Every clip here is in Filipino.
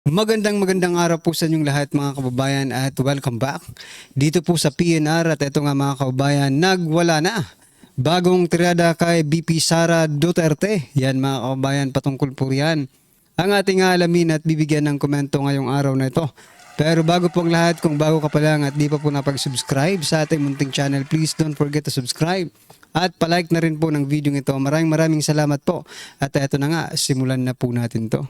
Magandang araw po sa inyong lahat mga kababayan at welcome back dito po sa PNR. At ito nga mga kababayan, nagwala na bagong tirada kay BP Sara Duterte. Yan mga kababayan, patungkol po yan ang ating alamin at bibigyan ng komento ngayong araw na ito. Pero bago po ang lahat, kung bago ka pa lang at di pa po napag-subscribe sa ating munting channel, please don't forget to subscribe. At palike na rin po ng video ito. Maraming salamat po. At ito na nga, simulan na po natin to.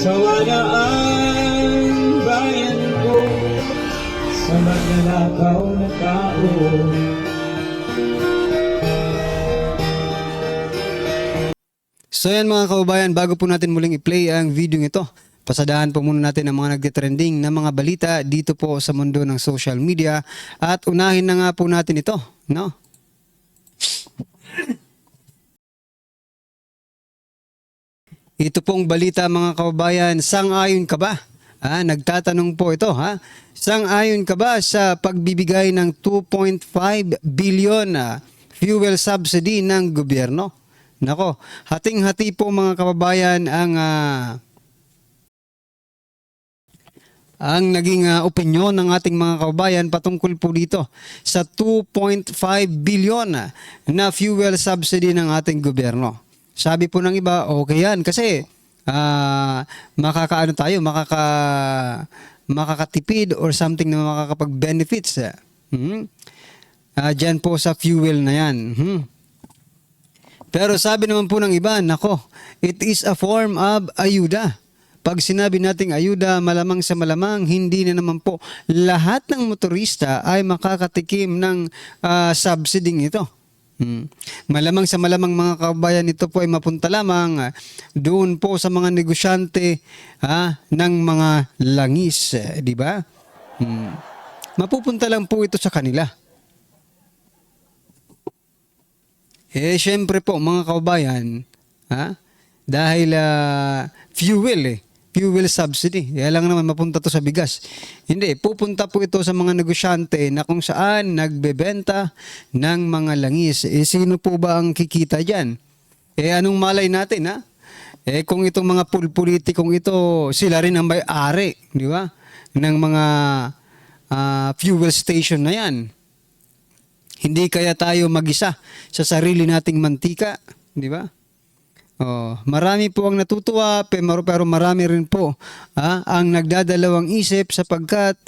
Sawana ang bayan ko sa magnanakaw na tao. So yan mga kababayan, bago po natin muling i-play ang video ito, pasadahan po muna natin ang mga nagtitrending na mga balita dito po sa mundo ng social media. At unahin na nga po natin ito, no? Ito pong balita mga kababayan, sang-ayon ka ba? Nagtatanong po ito, sang-ayon ka ba sa pagbibigay ng 2.5 billion fuel subsidy ng gobyerno? Nako, hating-hati po mga kababayan ang naging opinyon ng ating mga kababayan patungkol po dito sa 2.5 billion na fuel subsidy ng ating gobyerno. Sabi po ng iba, okay yan kasi makakatipid or something na makakapag-benefits dyan po sa fuel na yan. Pero sabi naman po ng iba, nako, it is a form of ayuda. Pag sinabi nating ayuda, malamang sa malamang, hindi na naman po lahat ng motorista ay makakatikim ng subsidy ito. Malamang sa malamang mga kababayan, ito po ay mapunta lamang doon po sa mga negosyante ng mga langis, di ba? Mapupunta lang po ito sa kanila. Syempre po mga kababayan, dahil fuel subsidy. Kaya lang naman mapunta to sa bigas. Hindi, pupunta po ito sa mga negosyante na kung saan nagbebenta ng mga langis. Sino po ba ang kikita dyan? Anong malay natin, kung itong mga politikong ito, sila rin ang may-ari, di ba? Ng mga fuel station na yan. Hindi kaya tayo mag-isa sa sarili nating mantika, di ba? Marami po ang natutuwa pero marami rin po ang nagdadalawang isip sapagkat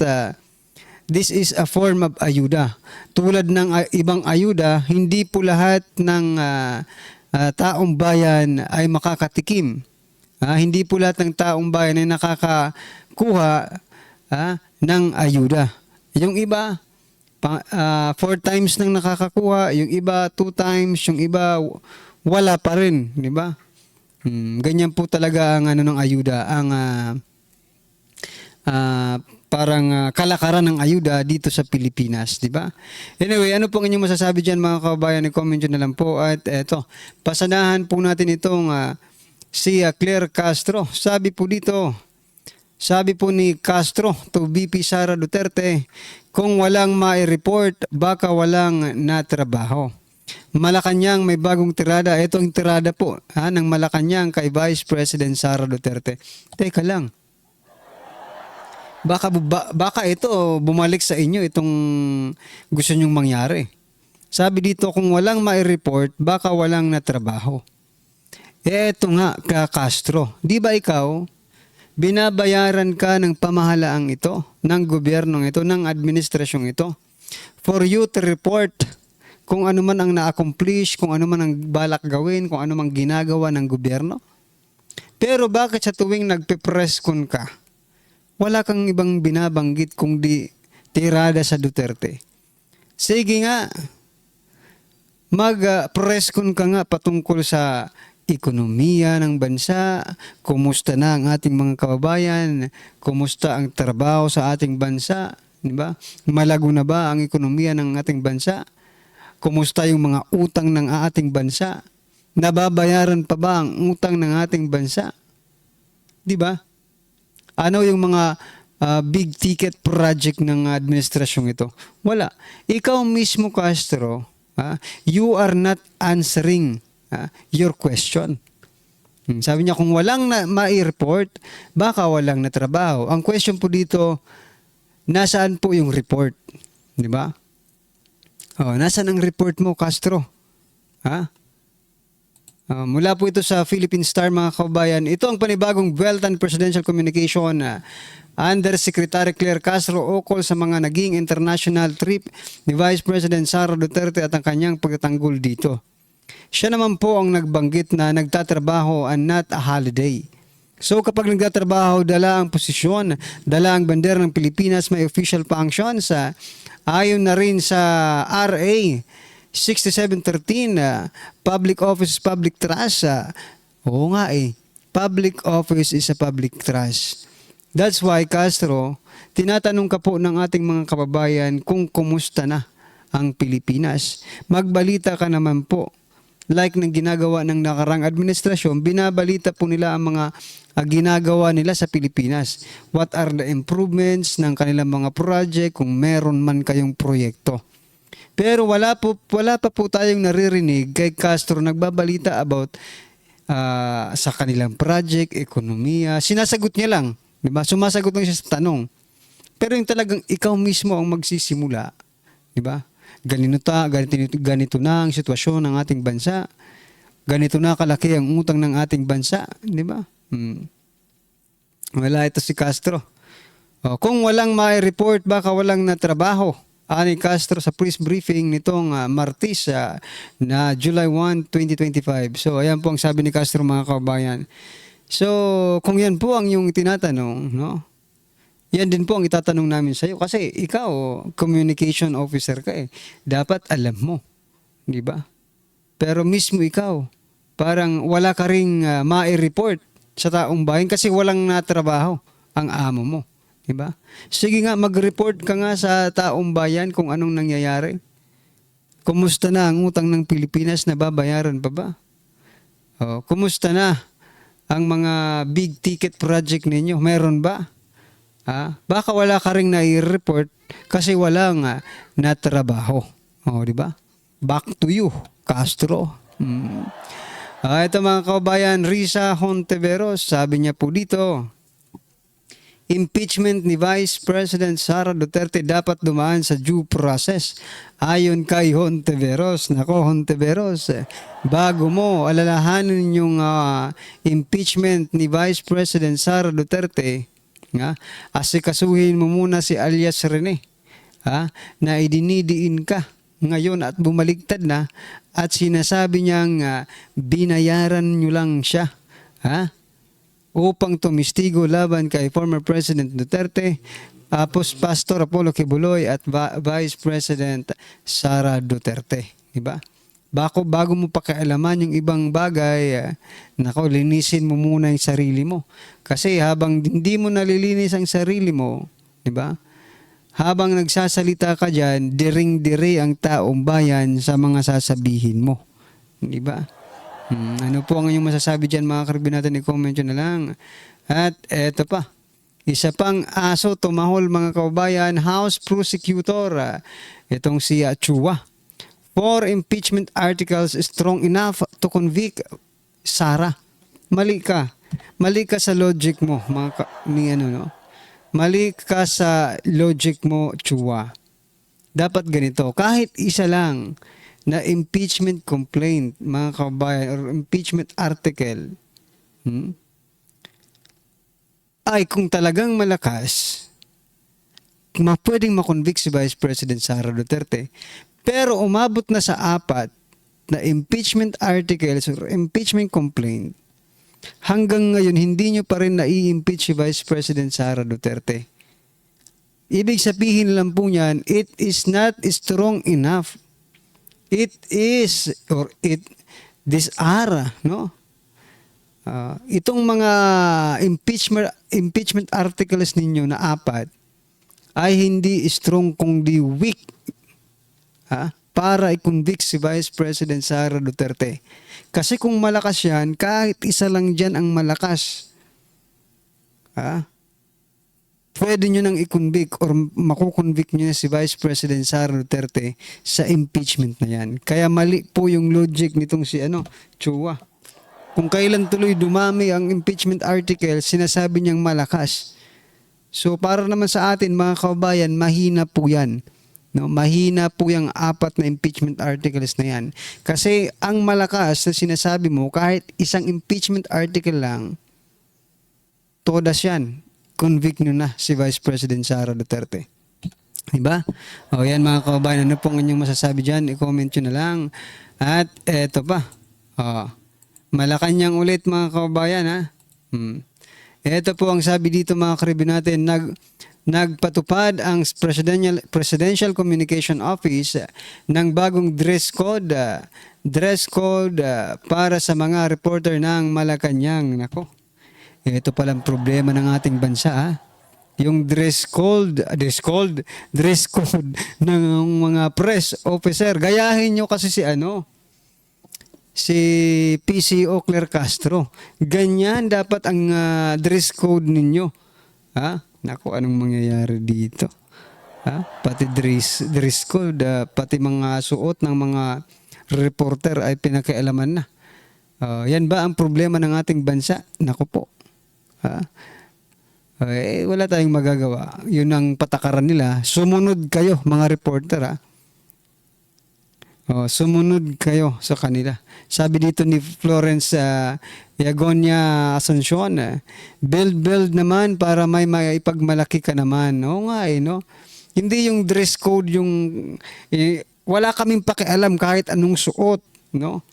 this is a form of ayuda. Tulad ng ibang ayuda, hindi po lahat ng taong bayan ay makakatikim. Hindi po lahat ng taong bayan ay nakakakuha ng ayuda. Yung iba, 4 times nang nakakakuha, yung iba 2 times, yung iba wala pa rin, di ba? Ganyan po talaga ang ng ayuda, ang parang kalakaran ng ayuda dito sa Pilipinas, di ba? Anyway, ano pong inyong masasabi diyan mga kababayan? I-comment nyo na lang po. At eto, pasanahan po natin itong si Claire Castro. Sabi po ni Castro to BP Sara Duterte, kung walang mai-report, baka walang natrabaho. Malacanang may bagong tirada. Ito ang tirada po ng Malacanang kay Vice President Sara Duterte. Teka lang. Baka ito bumalik sa inyo itong gusto nyong mangyari. Sabi dito, kung walang mai-report, baka walang natrabaho. Ito nga ka Castro. Di ba ikaw, binabayaran ka ng pamahalaang ito, ng gobyernong ito, ng administrasyong ito, for you to report kung ano man ang na-accomplish, kung ano man ang balak gawin, kung ano man ginagawa ng gobyerno. Pero bakit sa tuwing nagpe-press con ka, wala kang ibang binabanggit kung di tirada sa Duterte? Sige nga, mag-press con ka nga patungkol sa ekonomiya ng bansa, kumusta na ang ating mga kababayan, kumusta ang trabaho sa ating bansa, di ba? Malago na ba ang ekonomiya ng ating bansa? Kumusta yung mga utang ng ating bansa? Nababayaran pa ba ang utang ng ating bansa? Di ba? Ano yung mga big ticket project ng administrasyong ito? Wala. Ikaw mismo, Castro, you are not answering your question. Sabi niya kung walang ma-report, baka walang natrabaho. Ang question po dito, nasaan po yung report? Di ba? Nasaan ang report mo, Castro? Ha? Mula po ito sa Philippine Star, mga kababayan. Ito ang panibagong Wealth and Presidential Communication Under Secretary Claire Castro ukol sa mga naging international trip ni Vice President Sara Duterte at ang kanyang pagtatanggol dito. Siya naman po ang nagbanggit na nagtatrabaho and not a holiday. So kapag nagtatrabaho, dala ang posisyon, dala ang bandera ng Pilipinas, may official functions. Ayon na rin sa RA 6713, Public Office, Public Trust. Oo nga Public Office is a public trust. That's why, Castro, tinatanong ka po ng ating mga kababayan kung kumusta na ang Pilipinas. Magbalita ka naman po. Like ng ginagawa ng nakarang administrasyon, binabalita po nila ang mga ginagawa nila sa Pilipinas. What are the improvements ng kanilang mga project, kung meron man kayong proyekto. Pero wala pa po tayong naririnig kay Castro nagbabalita about sa kanilang project, ekonomiya. Sinasagot niya lang, di ba? Sumasagot lang siya sa tanong. Pero yung talagang ikaw mismo ang magsisimula, di ba? Ganito na ang sitwasyon ng ating bansa. Ganito na kalaki ang utang ng ating bansa, di ba? Wala ito si Castro. Kung walang mai-report, baka walang natrabaho. Ani Castro sa press briefing nitong Martes na July 1, 2025. So ayan po ang sabi ni Castro, mga kababayan. So kung yan po ang yung tinatanong, no? Yan din po ang itatanong namin sa iyo kasi ikaw communication officer ka Dapat alam mo, 'di ba? Pero mismo ikaw parang wala ka ring mai-report sa taong bayan kasi walang natrabaho ang amo mo. Diba? Sige nga, mag-report ka nga sa taong bayan kung anong nangyayari. Kumusta na ang utang ng Pilipinas, na babayaran pa ba? Kumusta na ang mga big ticket project ninyo? Meron ba? Baka wala ka ring nai-report kasi walang natrabaho. Diba? Back to you, Castro. Ito mga kababayan, Risa Hontiveros, sabi niya po dito, impeachment ni Vice President Sara Duterte dapat dumaan sa due process. Ayon kay Hontiveros. Nako, Hontiveros, bago mo alalahanin yung impeachment ni Vice President Sara Duterte, asikasuhin mo muna si alias Rene, na idinidiin ka ngayon at bumaligtad na at sinasabi niyang binayaran nyo lang siya. Upang tumistigo laban kay former President Duterte, Pastor Apollo Kibuloy at Vice President Sara Duterte. Diba? Bago mo pakialaman yung ibang bagay, linisin mo muna yung sarili mo. Kasi habang hindi mo nalilinis ang sarili mo, diba? Habang nagsasalita ka dyan, diring-diri ang taong bayan sa mga sasabihin mo. Diba? Ano po ang inyong masasabi dyan, mga karibin natin? I-comment nyo na lang. At eto pa, isa pang aso tumahol, mga kababayan, House Prosecutor, itong si Chua. 4 impeachment articles strong enough to convict Sara. Mali ka. Mali ka sa logic mo, Mali ka sa logic mo, Chua. Dapat ganito, kahit isa lang na impeachment complaint, mga kababayan, or impeachment article, ay kung talagang malakas, pwedeng makonvict si Vice President Sara Duterte. Pero umabot na sa 4 na impeachment articles or impeachment complaint, hanggang ngayon hindi nyo pa rin nai-impeach si Vice President Sara Duterte. Ibig sabihin lang po niyan, it is not strong enough. These are, no? Itong mga impeachment articles ninyo na 4 ay hindi strong kundi weak, para i-convict si Vice President Sara Duterte. Kasi kung malakas yan, kahit isa lang dyan ang malakas, pwede nyo nang i-convict or makukonvict nyo na si Vice President Sara Duterte sa impeachment na yan. Kaya mali po yung logic nitong si Chua. Kung kailan tuloy dumami ang impeachment article, sinasabi niyang malakas. So para naman sa atin mga kababayan, mahina po yan. No, mahina po yung 4 na impeachment articles na yan. Kasi ang malakas na sinasabi mo, kahit isang impeachment article lang, todas yan. Convict nyo na si Vice President Sara Duterte. Diba? O yan mga kababayan, ano pong inyong masasabi dyan? I-comment nyo na lang. At eto pa. Malacanang ulit mga kababayan ha. Ito po ang sabi dito mga karibi natin. Nagpatupad ang Presidential Communication Office ng bagong dress code para sa mga reporter ng Malacanang. Nako. Ito palang problema ng ating bansa ha. Yung dress code ng mga press officer. Gayahin nyo kasi si PCO Claire Castro. Ganyan dapat ang dress code ninyo. Ha? Naku, anong mangyayari dito? Ha? Pati dress code, pati mga suot ng mga reporter ay pinakialaman na. Yan ba ang problema ng ating bansa? Naku po. Ha? Wala tayong magagawa. Yun ang patakaran nila. Sumunod kayo mga reporter ha. Sumunod kayo sa kanila. Sabi dito ni Florence Yagonia Asuncion, build naman para may maipagmalaki ka naman. Oo nga no? Hindi yung dress code yung wala kaming pakialam kahit anong suot, no?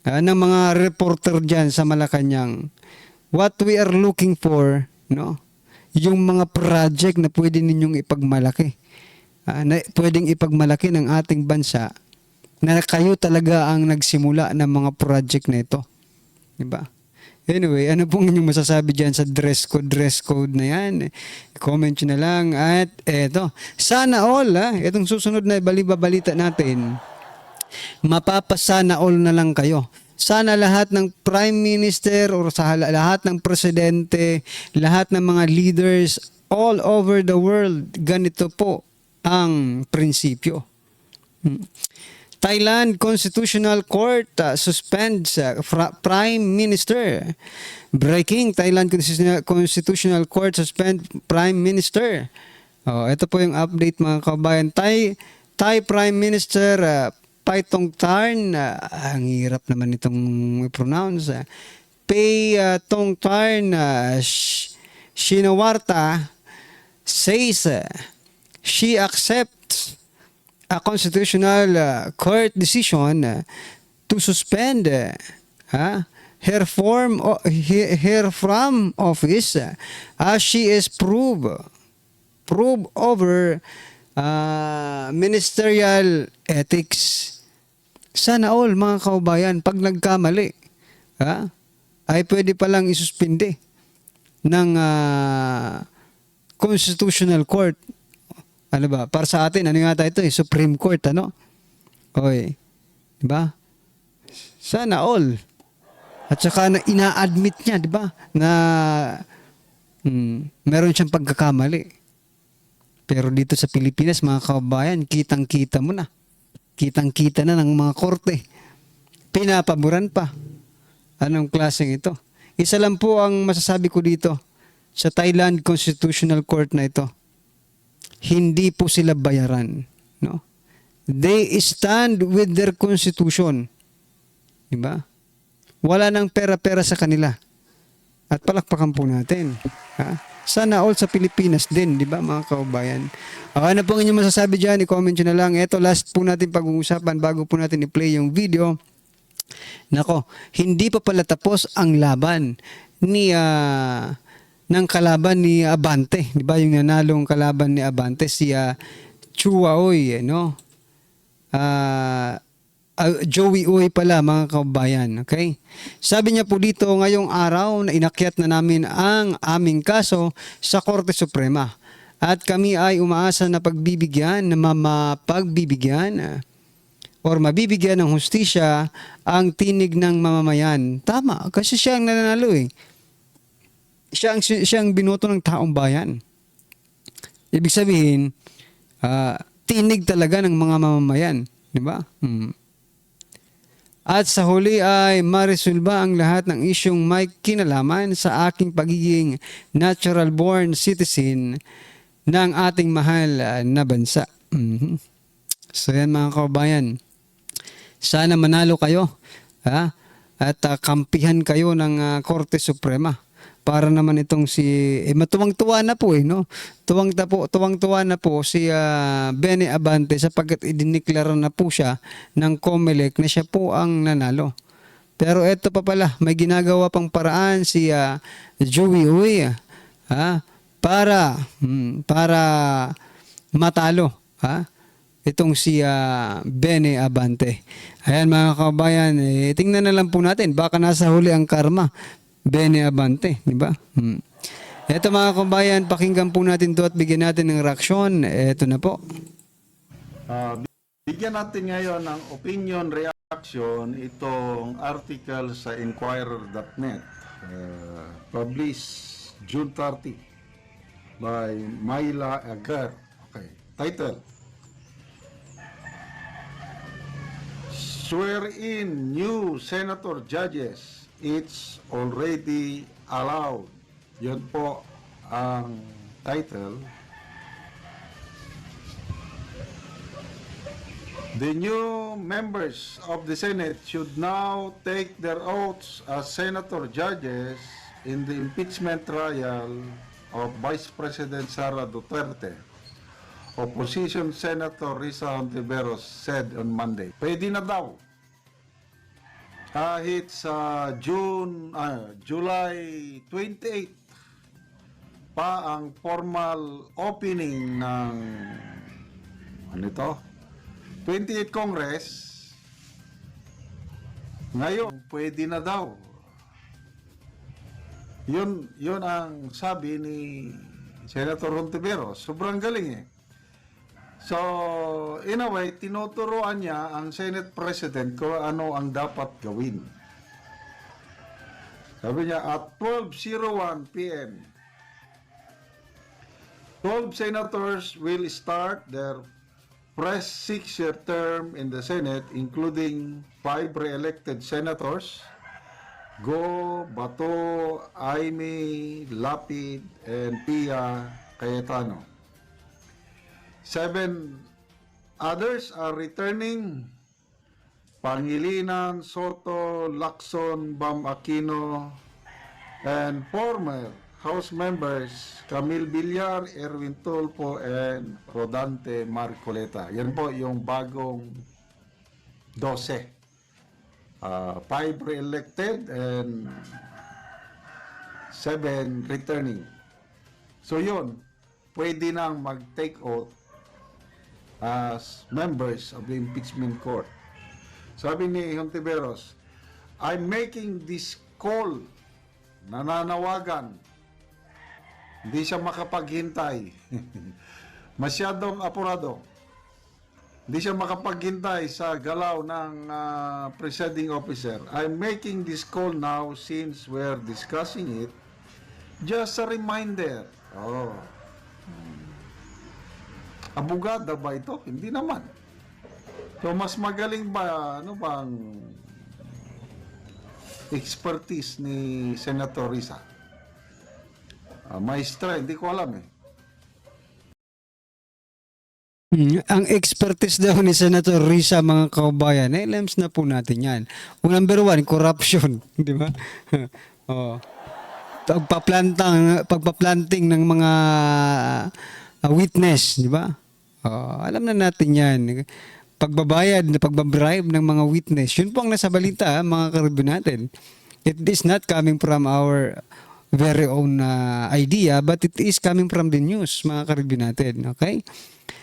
Ng mga reporter diyan sa Malacanang. What we are looking for, no? Yung mga project na pwede ninyong ipagmalaki. Na pwedeng ipagmalaki ng ating bansa na kayo talaga ang nagsimula ng mga project na ito. Diba? Anyway, ano pong inyong masasabi dyan sa dress code na yan? Comment nyo na lang. At eto, sana all, itong susunod na balita natin, mapapasana all na lang kayo. Sana lahat ng Prime Minister or sa lahat ng Presidente, lahat ng mga leaders all over the world, ganito po ang prinsipyo. Thailand Constitutional Court suspends Prime Minister. Breaking, Thailand Constitutional Court suspend Prime Minister. Ito po yung update mga kabayan. Thai Prime Minister Paitongtarn, ang hirap naman itong i-pronounce. Paitongtarn Shinawatra says she accepts a constitutional court decision to suspend her from office as she is proved over ministerial ethics. Sana all mga kaubayan, pag nagkamali ay pwede palang isuspinde ng constitutional court. Ano ba? Para sa atin, ano nga ito? Supreme Court, ano? Okay. Diba? Sana all. At saka na ina-admit niya, diba? Na meron siyang pagkakamali. Pero dito sa Pilipinas, mga kababayan, kitang-kita mo na. Kitang-kita na ng mga korte. Pinapaboran pa. Anong klaseng ito? Isa lang po ang masasabi ko dito sa Thailand Constitutional Court na ito. Hindi po sila bayaran, no? They stand with their constitution. Diba? Wala nang pera-pera sa kanila. At palakpakan po natin. Sana all sa Pilipinas din, di ba mga kaubayan? Ano pong inyong masasabi dyan? I-comment nyo na lang. Ito, last po natin pag-uusapan bago po natin i-play yung video. Nako, hindi pa pala tapos ang laban ni ng kalaban ni Abante, di ba? Yung nanalong kalaban ni Abante si Chua Oy, no? Joey Uy pala mga kabayan, okay? Sabi niya po dito ngayong araw na inakyat na namin ang aming kaso sa Korte Suprema at kami ay umaasa na mabibigyan ng hustisya ang tinig ng mamamayan. Tama, kasi siya ang nananalo eh. Siya ang binoto ng taong bayan. Ibig sabihin, tinig talaga ng mga mamamayan. Di ba? At sa huli ay maresolba ang lahat ng isyong may kinalaman sa aking pagiging natural born citizen ng ating mahal na bansa. Mhm. So yan mga kababayan, sana manalo kayo, ha? At kampihan kayo ng Korte Suprema para naman itong si matuwang-tuwa na po no. Tuwang-tuwa na po si Benny Abante sapagkat idineklara na po siya ng COMELEC na siya po ang nanalo. Pero eto pa pala, may ginagawa pang paraan si Joey Uy, ha? Para matalo, ha? Itong si Benny Abante. Ayan mga kabayan, tingnan na lang po natin, baka nasa huli ang karma, Benny Abante, di ba? Ito mga kabayan, pakinggan po natin to at bigyan natin ng reaksyon. Ito na po. Bigyan natin ngayon ng opinion reaction itong article sa Inquirer.net, published June 30 by Myla Agar. Okay, title: Swear in new senator judges, it's already allowed. Yun po ang title. The new members of the Senate should now take their oaths as senator judges in the impeachment trial of Vice President Sara Duterte. Opposition Senator Risa Hontiveros said on Monday. Pwede na daw. Kahit sa July 28 pa ang formal opening ng 28 Congress, ngayon pwede na daw. Yun ang sabi ni Senator Hontiveros. Sobrang galing eh. So, in a way, tinuturuan niya ang Senate President kung ano ang dapat gawin. Sabi niya, at 12:01 p.m., 12 senators will start their fresh 6-year term in the Senate, including 5 re-elected senators, Go, Bato, Aimee, Lapid, and Pia Cayetano. 7 others are returning: Pangilinan, Soto, Lacson, Bam Aquino, and former House members Camille Villar, Erwin Tulfo, and Rodante Marcoleta. Yan po yung bagong 12. 5 re-elected and 7 returning. So yun, pwede nang mag-take oath as members of the impeachment court. Sabi ni Hontiveros, I'm making this call, nananawagan. Hindi siya makapaghintay. Masyadong apurado. Hindi siya makapaghintay sa galaw ng presiding officer. I'm making this call now since we're discussing it. Just a reminder. Abogada ba ito? Hindi naman. So, mas magaling ba, ano bang expertise ni Senator Risa? Maestra, hindi ko alam eh. Ang expertise daw ni Senator Risa, mga kaubayan, alam na po natin yan. Number 1, corruption. Di ba? Pagpaplanting ng mga witness, di ba? Alam na natin yan. Pagbabayad, pagbabribe ng mga witness. Yun po ang nasa balita, mga karibin natin. It is not coming from our very own idea, but it is coming from the news, mga karibin natin. Okay?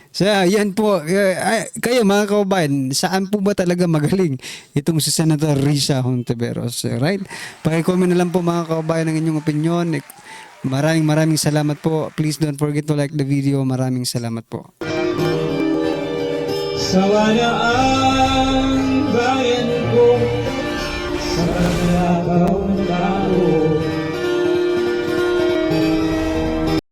So, yan po. Kayo, mga kaubayan, saan po ba talaga magaling itong si Senator Risa Hontiveros? Right? Paki-comment na lang po, mga kaubayan, ang inyong opinion. Maraming salamat po. Please don't forget to like the video. Maraming salamat po. Sawa na ang bayan ko sa paglakaw